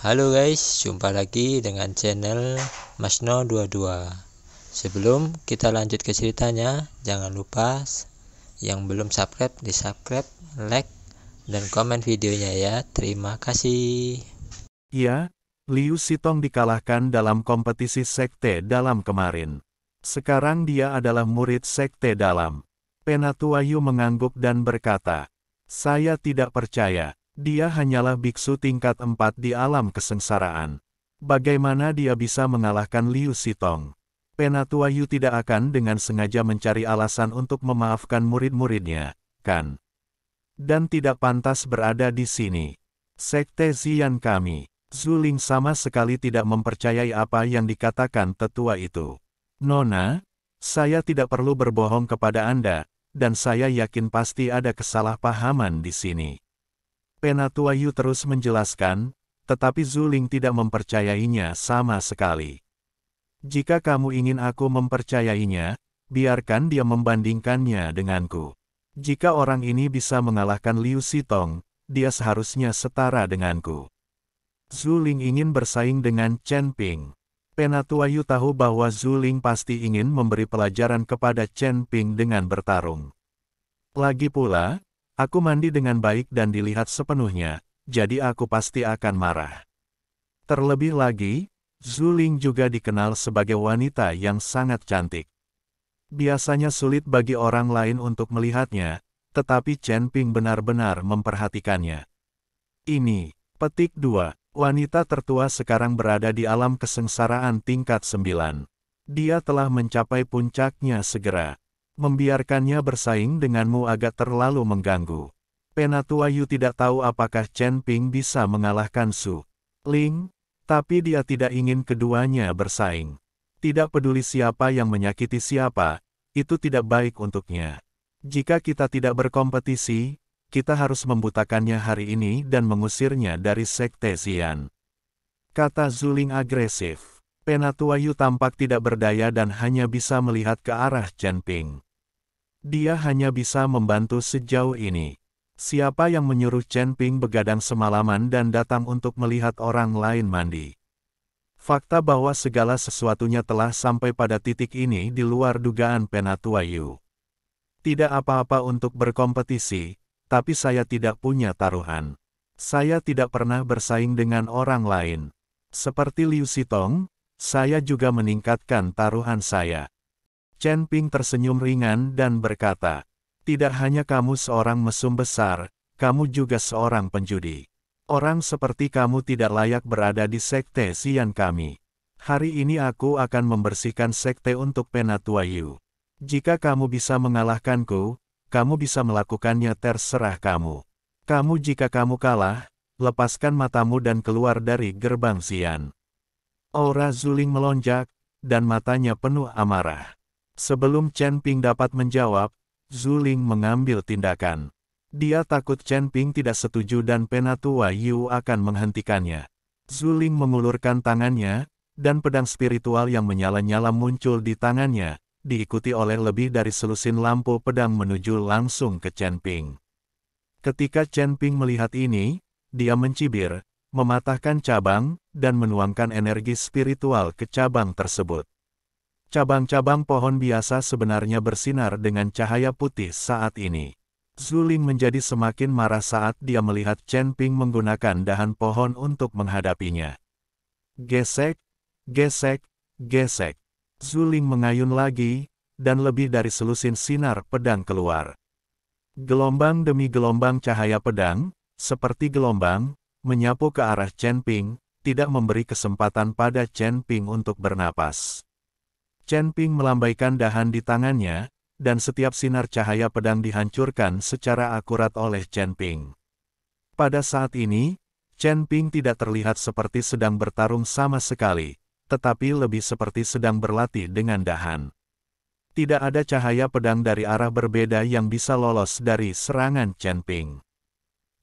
Halo guys, jumpa lagi dengan channel Masno22. Sebelum kita lanjut ke ceritanya, jangan lupa yang belum subscribe di subscribe, like, dan komen videonya ya. Terima kasih. Ya, Liu Sitong dikalahkan dalam kompetisi Sekte Dalam kemarin. Sekarang dia adalah murid Sekte Dalam. Penatuayu mengangguk dan berkata, "Saya tidak percaya, dia hanyalah biksu tingkat 4 di alam kesengsaraan. Bagaimana dia bisa mengalahkan Liu Sitong?" Penatuayu tidak akan dengan sengaja mencari alasan untuk memaafkan murid-muridnya, kan? Dan tidak pantas berada di sini. Sekte Zian kami. Zuling sama sekali tidak mempercayai apa yang dikatakan tetua itu. "Nona, saya tidak perlu berbohong kepada Anda, dan saya yakin pasti ada kesalahpahaman di sini." Penatuayu terus menjelaskan, tetapi Zuling tidak mempercayainya sama sekali. "Jika kamu ingin aku mempercayainya, biarkan dia membandingkannya denganku. Jika orang ini bisa mengalahkan Liu Sitong, dia seharusnya setara denganku." Zuling ingin bersaing dengan Chen Ping. Penatuayu tahu bahwa Zuling pasti ingin memberi pelajaran kepada Chen Ping dengan bertarung. "Lagi pula, aku mandi dengan baik dan dilihat sepenuhnya, jadi aku pasti akan marah." Terlebih lagi, Zuling juga dikenal sebagai wanita yang sangat cantik. Biasanya sulit bagi orang lain untuk melihatnya, tetapi Chen Ping benar-benar memperhatikannya. Ini, petik 2. Wanita tertua sekarang berada di alam kesengsaraan tingkat 9. Dia telah mencapai puncaknya segera. Membiarkannya bersaing denganmu agak terlalu mengganggu. Penatuayu tidak tahu apakah Chen Ping bisa mengalahkan Su Ling, tapi dia tidak ingin keduanya bersaing. Tidak peduli siapa yang menyakiti siapa, itu tidak baik untuknya. Jika kita tidak berkompetisi, kita harus membutakannya hari ini dan mengusirnya dari Sekte Zian, kata Zuling agresif. Penatuayu tampak tidak berdaya dan hanya bisa melihat ke arah Chen Ping. Dia hanya bisa membantu sejauh ini. Siapa yang menyuruh Chen Ping begadang semalaman dan datang untuk melihat orang lain mandi? Fakta bahwa segala sesuatunya telah sampai pada titik ini di luar dugaan Penatuayu. Tidak apa-apa untuk berkompetisi, tapi saya tidak punya taruhan. Saya tidak pernah bersaing dengan orang lain. Seperti Liu Sitong, saya juga meningkatkan taruhan saya. Chen Ping tersenyum ringan dan berkata, "Tidak hanya kamu seorang mesum besar, kamu juga seorang penjudi. Orang seperti kamu tidak layak berada di Sekte Zian kami. Hari ini aku akan membersihkan sekte untuk Penatuayu. Jika kamu bisa mengalahkanku, kamu bisa melakukannya, terserah kamu. Jika kamu kalah, lepaskan matamu dan keluar dari gerbang Zian." Aura Zuling melonjak, dan matanya penuh amarah. Sebelum Chen Ping dapat menjawab, Zuling mengambil tindakan. Dia takut Chen Ping tidak setuju dan Penatuayu akan menghentikannya. Zuling mengulurkan tangannya, dan pedang spiritual yang menyala-nyala muncul di tangannya, diikuti oleh lebih dari selusin lampu pedang menuju langsung ke Chen Ping. Ketika Chen Ping melihat ini, dia mencibir, mematahkan cabang, dan menuangkan energi spiritual ke cabang tersebut. Cabang-cabang pohon biasa sebenarnya bersinar dengan cahaya putih saat ini. Zuling menjadi semakin marah saat dia melihat Chen Ping menggunakan dahan pohon untuk menghadapinya. Gesek, gesek, gesek. Zuling mengayun lagi, dan lebih dari selusin sinar pedang keluar. Gelombang demi gelombang cahaya pedang, seperti gelombang, menyapu ke arah Chen Ping, tidak memberi kesempatan pada Chen Ping untuk bernapas. Chen Ping melambaikan dahan di tangannya, dan setiap sinar cahaya pedang dihancurkan secara akurat oleh Chen Ping. Pada saat ini, Chen Ping tidak terlihat seperti sedang bertarung sama sekali, tetapi lebih seperti sedang berlatih dengan dahan. Tidak ada cahaya pedang dari arah berbeda yang bisa lolos dari serangan Chen Ping.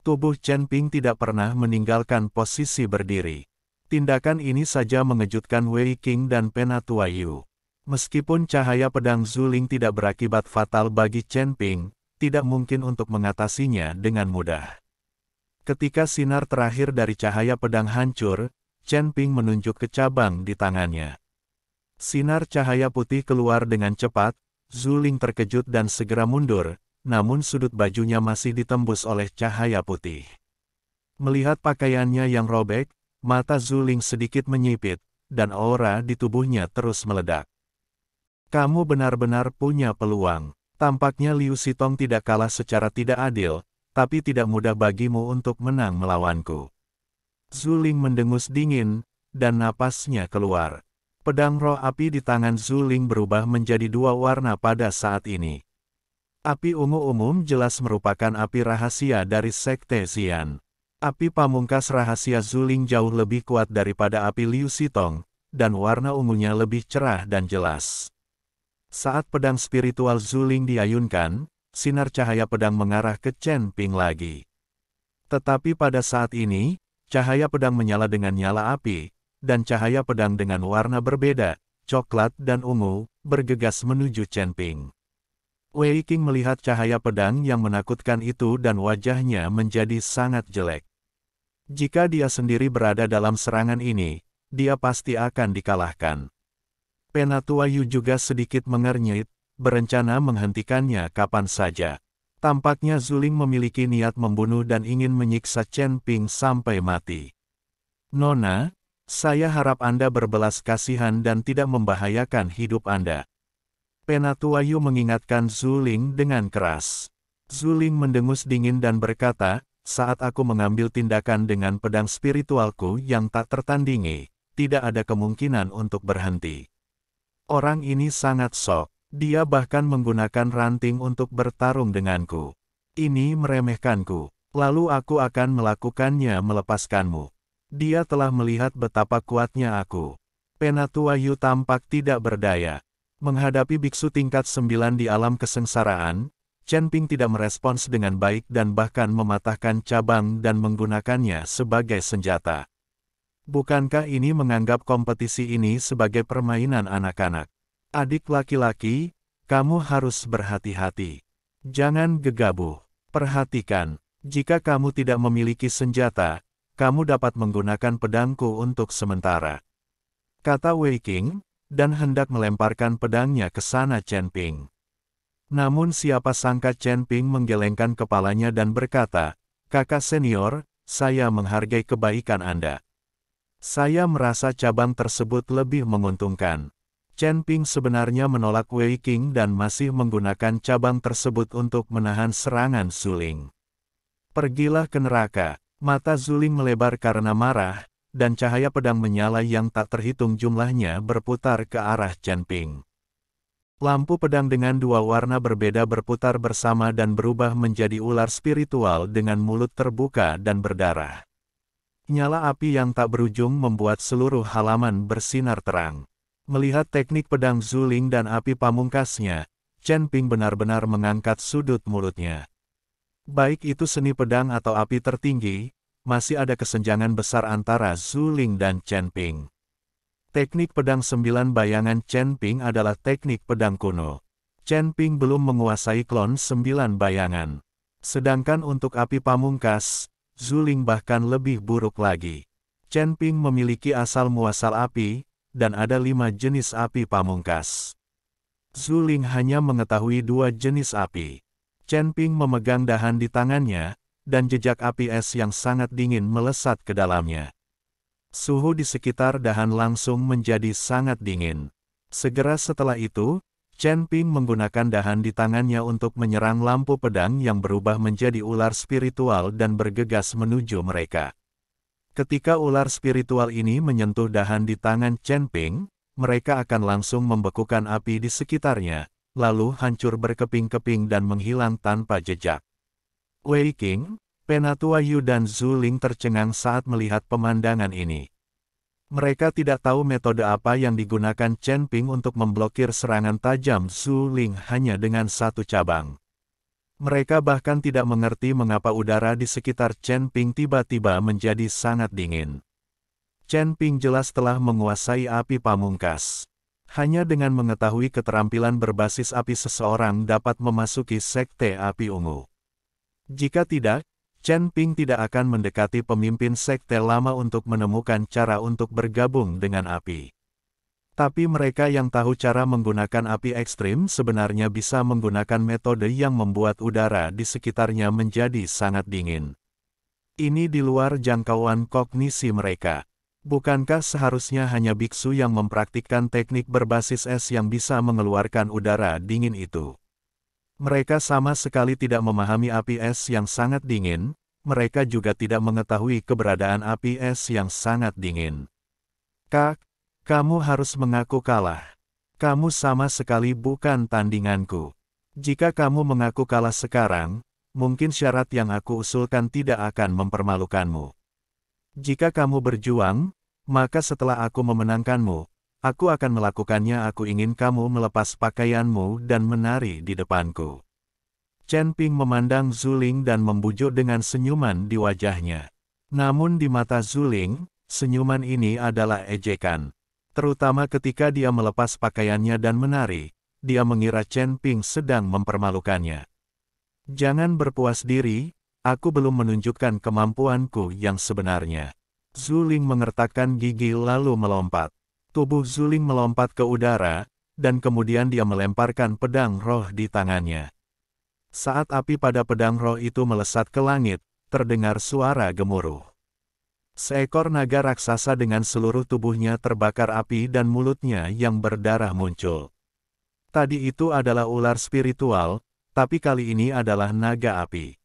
Tubuh Chen Ping tidak pernah meninggalkan posisi berdiri. Tindakan ini saja mengejutkan Wei Qing dan Penatuayu. Meskipun cahaya pedang Zuling tidak berakibat fatal bagi Chen Ping, tidak mungkin untuk mengatasinya dengan mudah. Ketika sinar terakhir dari cahaya pedang hancur, Chen Ping menunjuk ke cabang di tangannya. Sinar cahaya putih keluar dengan cepat, Zhu Ling terkejut dan segera mundur, namun sudut bajunya masih ditembus oleh cahaya putih. Melihat pakaiannya yang robek, mata Zhu Ling sedikit menyipit, dan aura di tubuhnya terus meledak. Kamu benar-benar punya peluang. Tampaknya Liu Sitong tidak kalah secara tidak adil, tapi tidak mudah bagimu untuk menang melawanku. Zhu Ling mendengus dingin, dan napasnya keluar. Pedang roh api di tangan Zhu Ling berubah menjadi dua warna pada saat ini. Api ungu umum jelas merupakan api rahasia dari Sekte Xian. Api pamungkas rahasia Zhu Ling jauh lebih kuat daripada api Liu Sitong, dan warna ungunya lebih cerah dan jelas. Saat pedang spiritual Zhu Ling diayunkan, sinar cahaya pedang mengarah ke Chen Ping lagi. Tetapi pada saat ini, cahaya pedang menyala dengan nyala api, dan cahaya pedang dengan warna berbeda, coklat dan ungu, bergegas menuju Chen Ping. Wei Qing melihat cahaya pedang yang menakutkan itu dan wajahnya menjadi sangat jelek. Jika dia sendiri berada dalam serangan ini, dia pasti akan dikalahkan. Penatua Yu juga sedikit mengernyit, berencana menghentikannya kapan saja. Tampaknya Zhu Ling memiliki niat membunuh dan ingin menyiksa Chen Ping sampai mati. Nona, saya harap Anda berbelas kasihan dan tidak membahayakan hidup Anda. Penatua Yu mengingatkan Zhu Ling dengan keras. Zhu Ling mendengus dingin dan berkata, saat aku mengambil tindakan dengan pedang spiritualku yang tak tertandingi, tidak ada kemungkinan untuk berhenti. Orang ini sangat sok, dia bahkan menggunakan ranting untuk bertarung denganku. Ini meremehkanku, lalu aku akan melakukannya melepaskanmu. Dia telah melihat betapa kuatnya aku. Penatua Yu tampak tidak berdaya. Menghadapi biksu tingkat 9 di alam kesengsaraan, Chen Ping tidak merespons dengan baik dan bahkan mematahkan cabang dan menggunakannya sebagai senjata. Bukankah ini menganggap kompetisi ini sebagai permainan anak-anak? Adik laki-laki, kamu harus berhati-hati. Jangan gegabah. Perhatikan, jika kamu tidak memiliki senjata, kamu dapat menggunakan pedangku untuk sementara. Kata Wei Qing, dan hendak melemparkan pedangnya ke sana Chen Ping. Namun siapa sangka Chen Ping menggelengkan kepalanya dan berkata, kakak senior, saya menghargai kebaikan Anda. Saya merasa cabang tersebut lebih menguntungkan. Chen Ping sebenarnya menolak Wei Qing dan masih menggunakan cabang tersebut untuk menahan serangan Zhu Ling. Pergilah ke neraka. Mata Zhu Ling melebar karena marah, dan cahaya pedang menyala yang tak terhitung jumlahnya berputar ke arah Chen Ping. Lampu pedang dengan dua warna berbeda berputar bersama dan berubah menjadi ular spiritual dengan mulut terbuka dan berdarah. Nyala api yang tak berujung membuat seluruh halaman bersinar terang. Melihat teknik pedang Zhu Ling dan api pamungkasnya, Chen Ping benar-benar mengangkat sudut mulutnya. Baik itu seni pedang atau api tertinggi, masih ada kesenjangan besar antara Zhu Ling dan Chen Ping. Teknik pedang 9 bayangan Chen Ping adalah teknik pedang kuno. Chen Ping belum menguasai klon 9 bayangan. Sedangkan untuk api pamungkas, Zhu Ling bahkan lebih buruk lagi. Chen Ping memiliki asal-muasal api, dan ada 5 jenis api pamungkas. Zhu Ling hanya mengetahui 2 jenis api. Chen Ping memegang dahan di tangannya, dan jejak api es yang sangat dingin melesat ke dalamnya. Suhu di sekitar dahan langsung menjadi sangat dingin. Segera setelah itu, Chen Ping menggunakan dahan di tangannya untuk menyerang lampu pedang yang berubah menjadi ular spiritual dan bergegas menuju mereka. Ketika ular spiritual ini menyentuh dahan di tangan Chen Ping, mereka akan langsung membekukan api di sekitarnya, lalu hancur berkeping-keping dan menghilang tanpa jejak. Wei Qing, Penatua Yu dan Zhu Ling tercengang saat melihat pemandangan ini. Mereka tidak tahu metode apa yang digunakan Chen Ping untuk memblokir serangan tajam Zhu Ling hanya dengan satu cabang. Mereka bahkan tidak mengerti mengapa udara di sekitar Chen Ping tiba-tiba menjadi sangat dingin. Chen Ping jelas telah menguasai api pamungkas. Hanya dengan mengetahui keterampilan berbasis api seseorang dapat memasuki sekte api ungu. Jika tidak, Chen Ping tidak akan mendekati pemimpin sekte lama untuk menemukan cara untuk bergabung dengan api. Tapi mereka yang tahu cara menggunakan api ekstrim sebenarnya bisa menggunakan metode yang membuat udara di sekitarnya menjadi sangat dingin. Ini di luar jangkauan kognisi mereka. Bukankah seharusnya hanya biksu yang mempraktikkan teknik berbasis es yang bisa mengeluarkan udara dingin itu? Mereka sama sekali tidak memahami api es yang sangat dingin, mereka juga tidak mengetahui keberadaan api es yang sangat dingin. Kak, kamu harus mengaku kalah. Kamu sama sekali bukan tandinganku. Jika kamu mengaku kalah sekarang, mungkin syarat yang aku usulkan tidak akan mempermalukanmu. Jika kamu berjuang, maka setelah aku memenangkanmu, aku akan melakukannya. Aku ingin kamu melepas pakaianmu dan menari di depanku. Chen Ping memandang Zuling dan membujuk dengan senyuman di wajahnya. Namun di mata Zuling, senyuman ini adalah ejekan. Terutama ketika dia melepas pakaiannya dan menari, dia mengira Chen Ping sedang mempermalukannya. Jangan berpuas diri, aku belum menunjukkan kemampuanku yang sebenarnya. Zuling mengertakkan gigi lalu melompat. Tubuh Zuling melompat ke udara, dan kemudian dia melemparkan pedang roh di tangannya. Saat api pada pedang roh itu melesat ke langit, terdengar suara gemuruh. Seekor naga raksasa dengan seluruh tubuhnya terbakar api dan mulutnya yang berdarah muncul. Tadi itu adalah ular spiritual, tapi kali ini adalah naga api.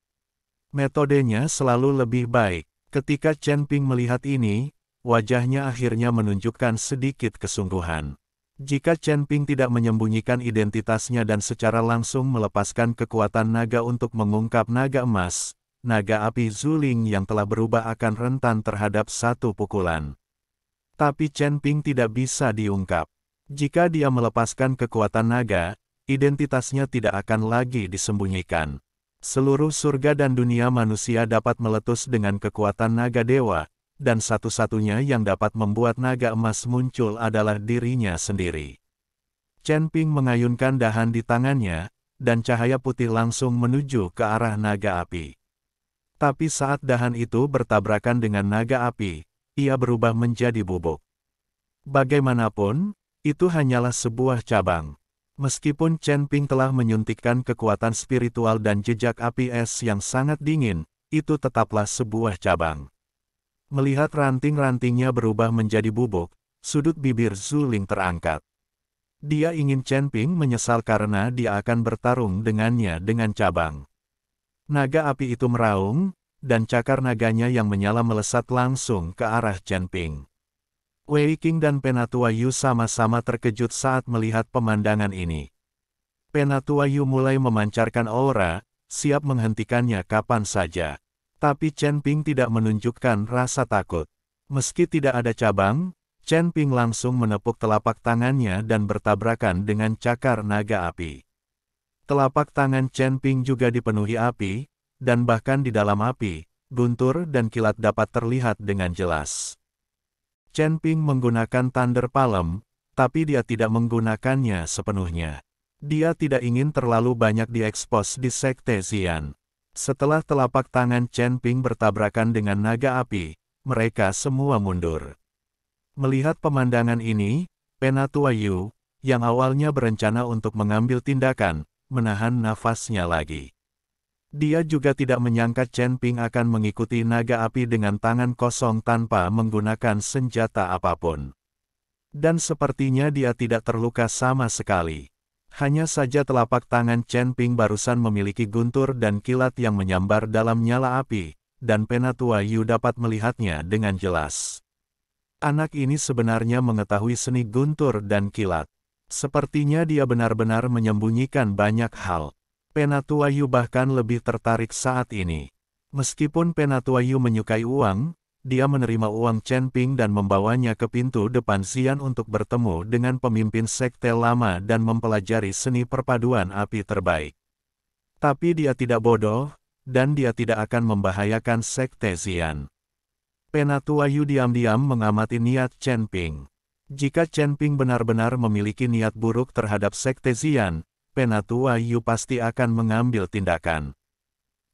Metodenya selalu lebih baik. Ketika Chen Ping melihat ini, wajahnya akhirnya menunjukkan sedikit kesungguhan. Jika Chen Ping tidak menyembunyikan identitasnya dan secara langsung melepaskan kekuatan naga untuk mengungkap naga emas, naga api Zuling yang telah berubah akan rentan terhadap satu pukulan. Tapi Chen Ping tidak bisa diungkap. Jika dia melepaskan kekuatan naga, identitasnya tidak akan lagi disembunyikan. Seluruh surga dan dunia manusia dapat meletus dengan kekuatan naga dewa, dan satu-satunya yang dapat membuat naga emas muncul adalah dirinya sendiri. Chen Ping mengayunkan dahan di tangannya, dan cahaya putih langsung menuju ke arah naga api. Tapi saat dahan itu bertabrakan dengan naga api, ia berubah menjadi bubuk. Bagaimanapun, itu hanyalah sebuah cabang. Meskipun Chen Ping telah menyuntikkan kekuatan spiritual dan jejak api es yang sangat dingin, itu tetaplah sebuah cabang. Melihat ranting-rantingnya berubah menjadi bubuk, sudut bibir Zuling terangkat. Dia ingin Chen Ping menyesal karena dia akan bertarung dengannya dengan cabang. Naga api itu meraung, dan cakar naganya yang menyala melesat langsung ke arah Chen Ping. Wei Qing dan Penatua Yu sama-sama terkejut saat melihat pemandangan ini. Penatua Yu mulai memancarkan aura, siap menghentikannya kapan saja. Tapi Chen Ping tidak menunjukkan rasa takut. Meski tidak ada cabang, Chen Ping langsung menepuk telapak tangannya dan bertabrakan dengan cakar naga api. Telapak tangan Chen Ping juga dipenuhi api, dan bahkan di dalam api, guntur dan kilat dapat terlihat dengan jelas. Chen Ping menggunakan Thunder Palm, tapi dia tidak menggunakannya sepenuhnya. Dia tidak ingin terlalu banyak diekspos di Sekte Xian. Setelah telapak tangan Chen Ping bertabrakan dengan naga api, mereka semua mundur. Melihat pemandangan ini, Penatua Yu, yang awalnya berencana untuk mengambil tindakan, menahan nafasnya lagi. Dia juga tidak menyangka Chen Ping akan mengikuti naga api dengan tangan kosong tanpa menggunakan senjata apapun. Dan sepertinya dia tidak terluka sama sekali. Hanya saja telapak tangan Chen Ping barusan memiliki guntur dan kilat yang menyambar dalam nyala api, dan Penatua Yu dapat melihatnya dengan jelas. Anak ini sebenarnya mengetahui seni guntur dan kilat. Sepertinya dia benar-benar menyembunyikan banyak hal. Penatua Yu bahkan lebih tertarik saat ini. Meskipun Penatua Yu menyukai uang, dia menerima uang Chen Ping dan membawanya ke pintu depan Xian untuk bertemu dengan pemimpin sekte lama dan mempelajari seni perpaduan api terbaik. Tapi dia tidak bodoh, dan dia tidak akan membahayakan sekte Xian. Penatua Yu diam-diam mengamati niat Chen Ping. Jika Chen Ping benar-benar memiliki niat buruk terhadap sekte Xian, Penatua Yu pasti akan mengambil tindakan.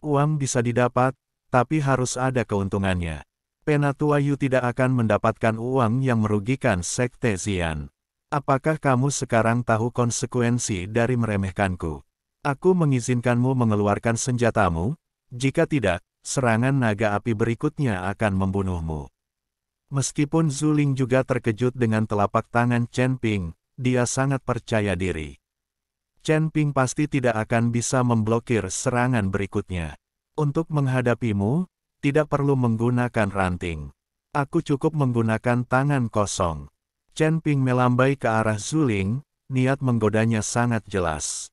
Uang bisa didapat, tapi harus ada keuntungannya. Penatua Yu tidak akan mendapatkan uang yang merugikan Sekte Xian. Apakah kamu sekarang tahu konsekuensi dari meremehkanku? Aku mengizinkanmu mengeluarkan senjatamu, jika tidak, serangan naga api berikutnya akan membunuhmu. Meskipun Zuling juga terkejut dengan telapak tangan Chen Ping, dia sangat percaya diri. Chen Ping pasti tidak akan bisa memblokir serangan berikutnya. Untuk menghadapimu, tidak perlu menggunakan ranting. Aku cukup menggunakan tangan kosong. Chen Ping melambai ke arah Zuling, niat menggodanya sangat jelas.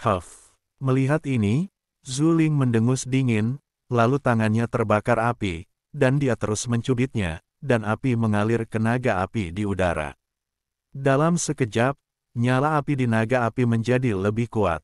Huff. Melihat ini, Zuling mendengus dingin, lalu tangannya terbakar api, dan dia terus mencubitnya, dan api mengalir ke naga api di udara. Dalam sekejap, nyala api di naga api menjadi lebih kuat.